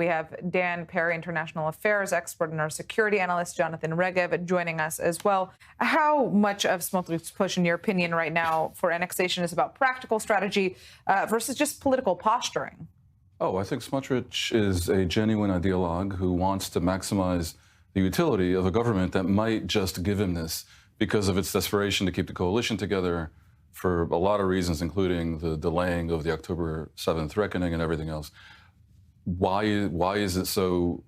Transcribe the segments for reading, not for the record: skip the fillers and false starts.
We have Dan Perry, international affairs expert, and our security analyst, Jonathan Regev, joining us as well. How much of Smotrich's push, in your opinion, right now for annexation is about practical strategy versus just political posturing? Oh, I think Smotrich is a genuine ideologue who wants to maximize the utility of a government that might just give him this because of its desperation to keep the coalition together for a lot of reasons, including the delaying of the October 7th reckoning and everything else. Why is it so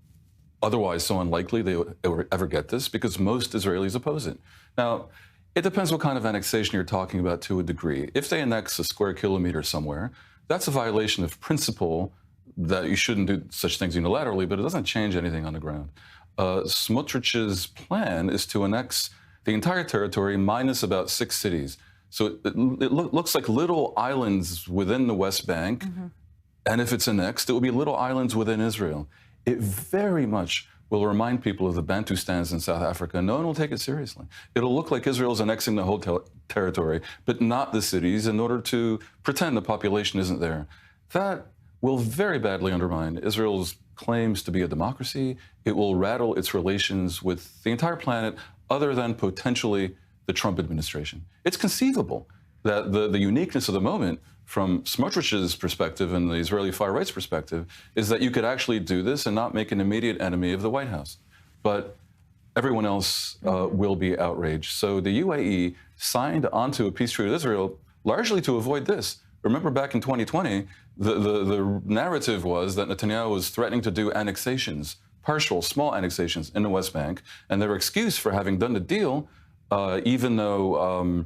otherwise so unlikely they would ever get this? Because most Israelis oppose it. Now, it depends what kind of annexation you're talking about to a degree. If they annex a square kilometer somewhere, that's a violation of principle that you shouldn't do such things unilaterally, but it doesn't change anything on the ground. Smotrich's plan is to annex the entire territory minus about 6 cities. So it looks like little islands within the West Bank, and if it's annexed, it will be little islands within Israel. It very much will remind people of the Bantustans in South Africa. No one will take it seriously. It'll look like Israel's annexing the whole territory, but not the cities, in order to pretend the population isn't there. That will very badly undermine Israel's claims to be a democracy. It will rattle its relations with the entire planet, other than potentially the Trump administration. It's conceivable that the uniqueness of the moment from Smotrich's perspective and the Israeli far right's perspective is that you could actually do this and not make an immediate enemy of the White House. But everyone else will be outraged. So the UAE signed onto a peace treaty with Israel largely to avoid this. Remember back in 2020, the narrative was that Netanyahu was threatening to do annexations, partial, small annexations in the West Bank, and their excuse for having done the deal, even though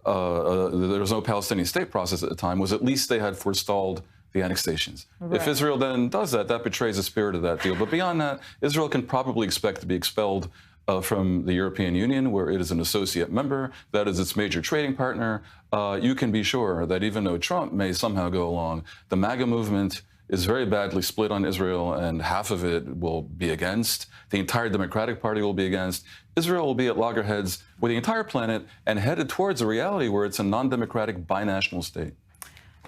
there was no Palestinian state process at the time, was at least they had forestalled the annexations. Right. If Israel then does that, that betrays the spirit of that deal. But beyond that, Israel can probably expect to be expelled from the European Union, where it is an associate member. That is its major trading partner. You can be sure that even though Trump may somehow go along, the MAGA movement is very badly split on Israel, and half of it will be against. The entire Democratic Party will be against. Israel will be at loggerheads with the entire planet and headed towards a reality where it's a non-democratic binational state.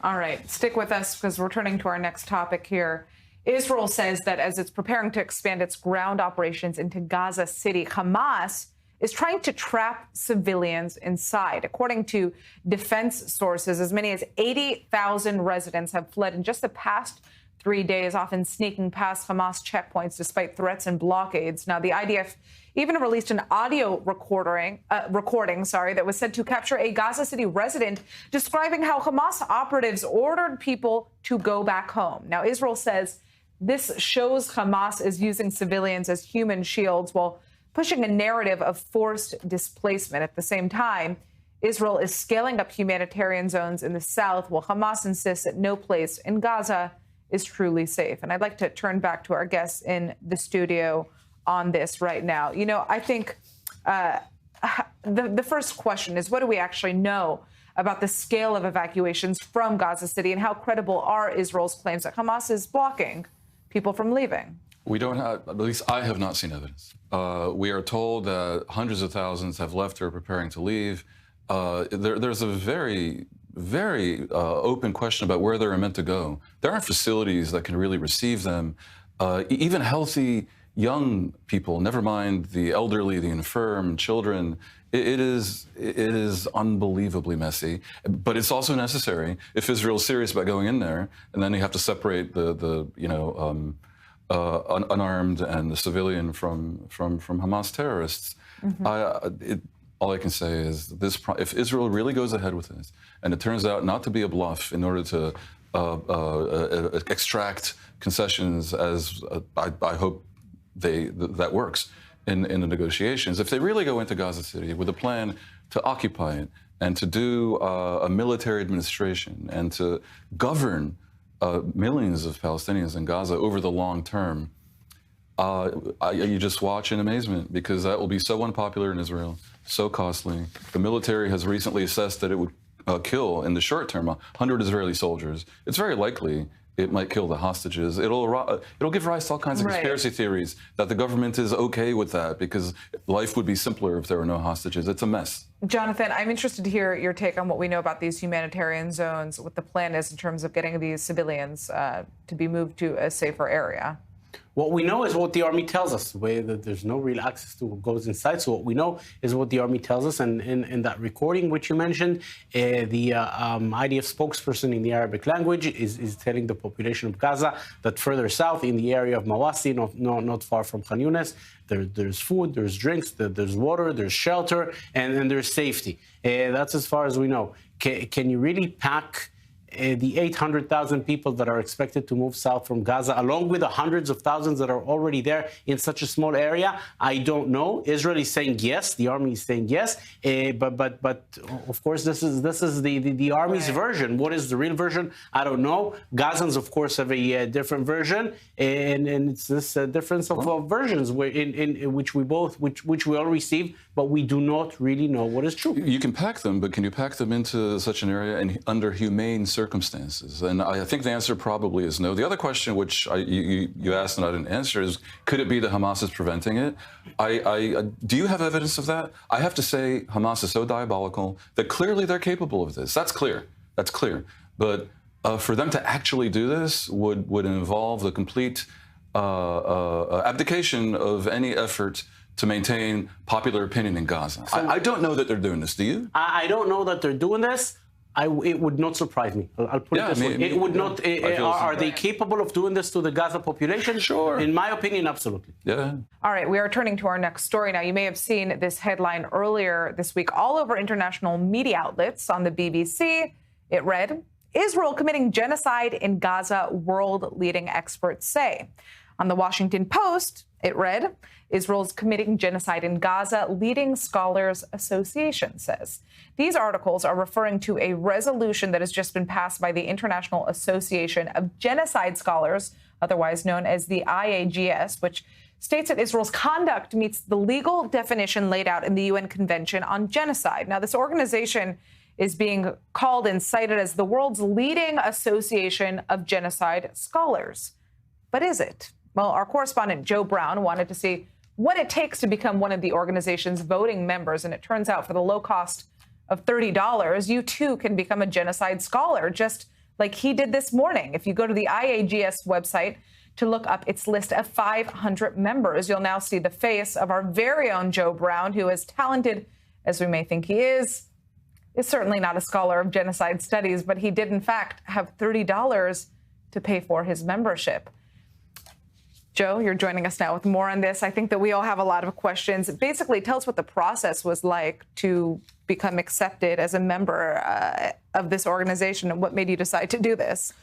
All right, stick with us because we're turning to our next topic here. Israel says that as it's preparing to expand its ground operations into Gaza City, Hamas is trying to trap civilians inside. According to defense sources, as many as 80,000 residents have fled in just the past 3 days, often sneaking past Hamas checkpoints despite threats and blockades. Now, the IDF even released an audio recording that was said to capture a Gaza City resident describing how Hamas operatives ordered people to go back home. Now, Israel says this shows Hamas is using civilians as human shields while pushing a narrative of forced displacement. At the same time, Israel is scaling up humanitarian zones in the south, while Hamas insists that no place in Gaza is truly safe. And I'd like to turn back to our guests in the studio on this right now. You know, I think the first question is, what do we actually know about the scale of evacuations from Gaza City, and how credible are Israel's claims that Hamas is blocking people from leaving? We don't have, at least I have not seen evidence. We are told that hundreds of thousands have left or are preparing to leave. There's a very open question about where they're meant to go. There aren't facilities that can really receive them. Even healthy young people, never mind the elderly, the infirm, children. It is unbelievably messy, but it's also necessary if Israel is serious about going in there. And then you have to separate the unarmed and the civilian from Hamas terrorists. All I can say is this: if Israel really goes ahead with this, and it turns out not to be a bluff in order to extract concessions, as I hope that works in the negotiations. If they really go into Gaza City with a plan to occupy it and to do a military administration and to govern millions of Palestinians in Gaza over the long term, you just watch in amazement, because that will be so unpopular in Israel, so costly. The military has recently assessed that it would kill, in the short term, 100 Israeli soldiers. It's very likely it might kill the hostages. It'll give rise to all kinds of conspiracy theories that the government is okay with that because life would be simpler if there were no hostages. It's a mess. Jonathan, I'm interested to hear your take on what we know about these humanitarian zones, what the plan is in terms of getting these civilians to be moved to a safer area. What we know is what the army tells us. There's no real access to what goes inside. So what we know is what the army tells us. And in that recording, which you mentioned, the IDF spokesperson in the Arabic language is telling the population of Gaza that further south in the area of Mawasi, not far from Khan Yunis, there's food, there's drinks, there's water, there's shelter, and there's safety. That's as far as we know. Can you really pack the 800,000 people that are expected to move south from Gaza, along with the hundreds of thousands that are already there in such a small area? I don't know. Israel is saying yes. The army is saying yes. But of course, this is the army's version. What is the real version? I don't know. Gazans, of course, have a different version, and it's this difference of versions in which we all receive, but we do not really know what is true. You can pack them, but can you pack them into such an area and under humane circumstances? And I think the answer probably is no. The other question, which you asked and I didn't answer, is could it be that Hamas is preventing it? Do you have evidence of that? I have to say Hamas is so diabolical that clearly they're capable of this. That's clear. That's clear. But for them to actually do this would involve the complete abdication of any effort to maintain popular opinion in Gaza. So, I don't know that they're doing this. Do you? I don't know that they're doing this. It would not surprise me. I'll put it this way. It would not. Are they capable of doing this to the Gaza population? Sure. In my opinion, absolutely. Yeah. All right. We are turning to our next story now. You may have seen this headline earlier this week all over international media outlets. On the BBC, it read, Israel committing genocide in Gaza, world-leading experts say. On the Washington Post, it read, Israel's committing genocide in Gaza, leading scholars association says. These articles are referring to a resolution that has just been passed by the International Association of Genocide Scholars, otherwise known as the IAGS, which states that Israel's conduct meets the legal definition laid out in the UN Convention on Genocide. Now, this organization is being called and cited as the world's leading association of genocide scholars. But is it? Well, our correspondent Joe Brown wanted to see what it takes to become one of the organization's voting members. And it turns out for the low cost of $30, you too can become a genocide scholar, just like he did this morning. If you go to the IAGS website to look up its list of 500 members, you'll now see the face of our very own Joe Brown, who, as talented as we may think he is certainly not a scholar of genocide studies, but he did in fact have $30 to pay for his membership. Joe, you're joining us now with more on this. I think that we all have a lot of questions. Basically, tell us what the process was like to become accepted as a member of this organization and what made you decide to do this.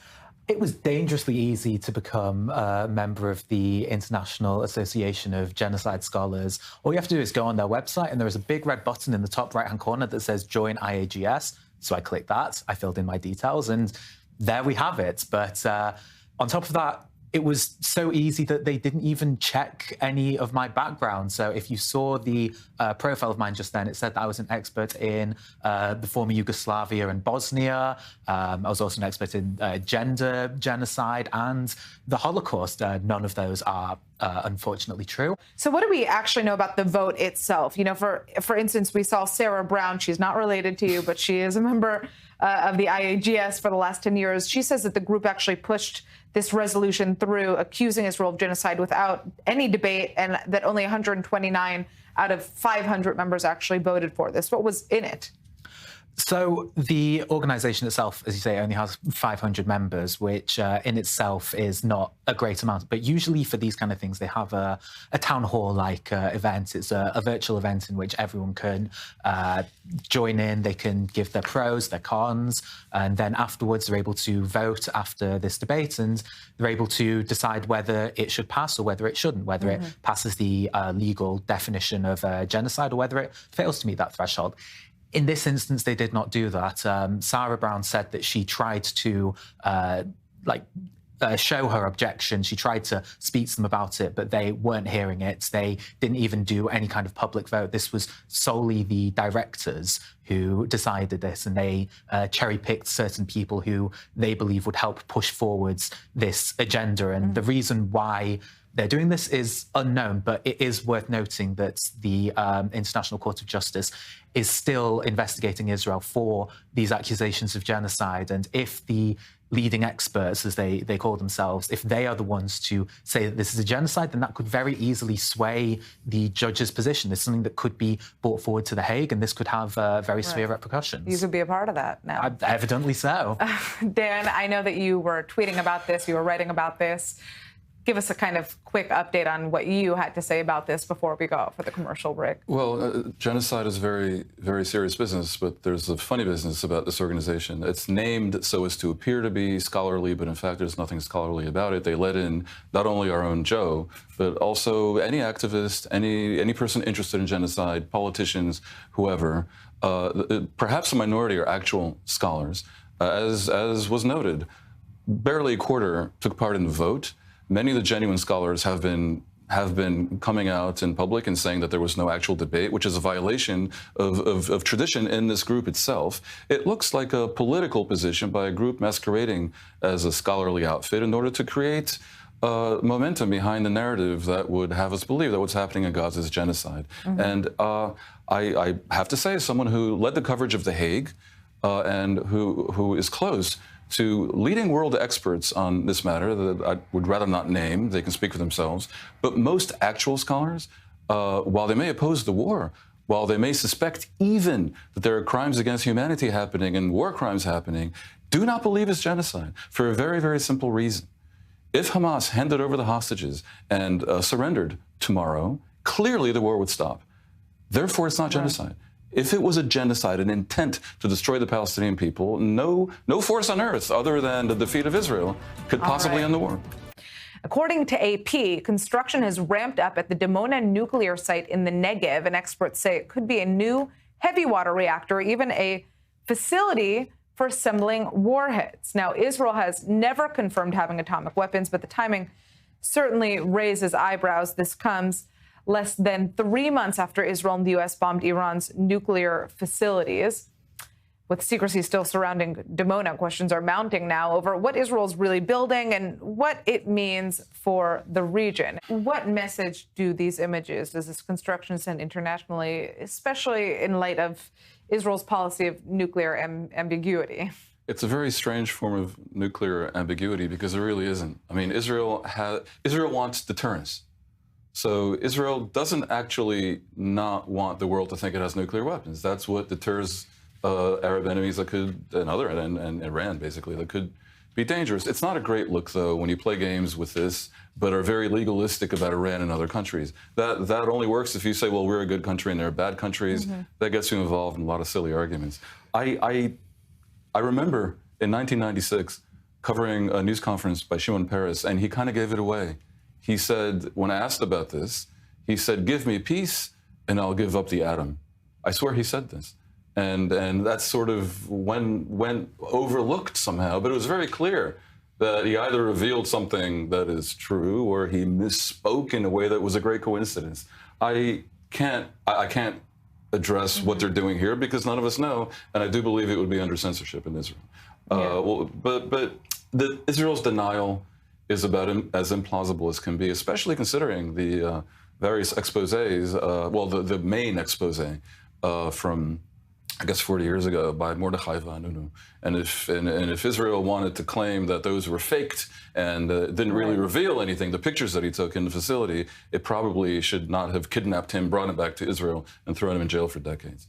It was dangerously easy to become a member of the International Association of Genocide Scholars. All you have to do is go on their website, and there is a big red button in the top right-hand corner that says Join IAGS. So I clicked that, I filled in my details, and there we have it. But on top of that, it was so easy that they didn't even check any of my background. So if you saw the profile of mine just then, it said that I was an expert in the former Yugoslavia and Bosnia. I was also an expert in gender genocide and the Holocaust. None of those are unfortunately true. So what do we actually know about the vote itself? You know, for instance, we saw Sarah Brown. She's not related to you, but she is a member of the IAGS for the last 10 years. She says that the group actually pushed this resolution through, accusing Israel of genocide without any debate, and that only 129 out of 500 members actually voted for this. What was in it? So the organization itself, as you say, only has 500 members, which in itself is not a great amount. But usually for these kind of things, they have a town hall-like event. It's a virtual event in which everyone can join in. They can give their pros, their cons, and then afterwards they're able to vote after this debate, and they're able to decide whether it should pass or whether it shouldn't, whether it passes the legal definition of genocide or whether it fails to meet that threshold. In this instance, they did not do that. Sarah Brown said that she tried to show her objection. She tried to speak to them about it, but they weren't hearing it. They didn't even do any kind of public vote. This was solely the directors who decided this, and they cherry-picked certain people who they believe would help push forwards this agenda. And the reason why they're doing this is unknown, but it is worth noting that the International Court of Justice is still investigating Israel for these accusations of genocide. And if the leading experts, as they call themselves, if they are the ones to say that this is a genocide, then that could very easily sway the judge's position. This is something that could be brought forward to The Hague, and this could have very severe repercussions. You could be a part of that now. Evidently so. Dan, I know that you were tweeting about this, you were writing about this. Give us a kind of quick update on what you had to say about this before we go out for the commercial break. Well, genocide is very, very serious business, but there's a funny business about this organization. It's named so as to appear to be scholarly, but in fact, there's nothing scholarly about it. They let in not only our own Joe, but also any activist, any person interested in genocide, politicians, whoever. Perhaps a minority are actual scholars. As was noted, barely a quarter took part in the vote. Many of the genuine scholars have been coming out in public and saying that there was no actual debate, which is a violation of tradition in this group itself. It looks like a political position by a group masquerading as a scholarly outfit in order to create momentum behind the narrative that would have us believe that what's happening in Gaza is genocide. Mm-hmm. And I have to say, as someone who led the coverage of The Hague and who is close to leading world experts on this matter that I would rather not name, they can speak for themselves, but most actual scholars, while they may oppose the war, while they may suspect even that there are crimes against humanity happening and war crimes happening, do not believe it's genocide for a very, very simple reason. If Hamas handed over the hostages and surrendered tomorrow, clearly the war would stop. Therefore, it's not genocide. If it was a genocide, an intent to destroy the Palestinian people, no force on earth other than the defeat of Israel could possibly end the war. According to AP, construction has ramped up at the Dimona nuclear site in the Negev, and experts say it could be a new heavy water reactor, or even a facility for assembling warheads. Now, Israel has never confirmed having atomic weapons, but the timing certainly raises eyebrows. This comes less than 3 months after Israel and the U.S. bombed Iran's nuclear facilities. With secrecy still surrounding Dimona, questions are mounting now over what Israel's really building and what it means for the region. What message do these images, does this construction send internationally, especially in light of Israel's policy of nuclear ambiguity? It's a very strange form of nuclear ambiguity because it really isn't. I mean, Israel wants deterrence. So Israel doesn't actually not want the world to think it has nuclear weapons. That's what deters Arab enemies that could, and Iran basically, that could be dangerous. It's not a great look, though, when you play games with this, but are very legalistic about Iran and other countries. That only works if you say, well, we're a good country and they're bad countries. Mm-hmm. That gets you involved in a lot of silly arguments. I remember in 1996 covering a news conference by Shimon Peres, and he kind of gave it away. He said, when asked about this, he said, give me peace and I'll give up the atom. I swear he said this. And that sort of went overlooked somehow, but it was very clear that he either revealed something that is true or he misspoke in a way that was a great coincidence. I can't address what they're doing here because none of us know, and I do believe it would be under censorship in Israel. But Israel's denial is about as implausible as can be, especially considering the various exposés, the main expose from, I guess, 40 years ago by Mordechai Vanunu. And if Israel wanted to claim that those were faked and didn't really reveal anything, the pictures that he took in the facility, it probably should not have kidnapped him, brought him back to Israel, and thrown him in jail for decades.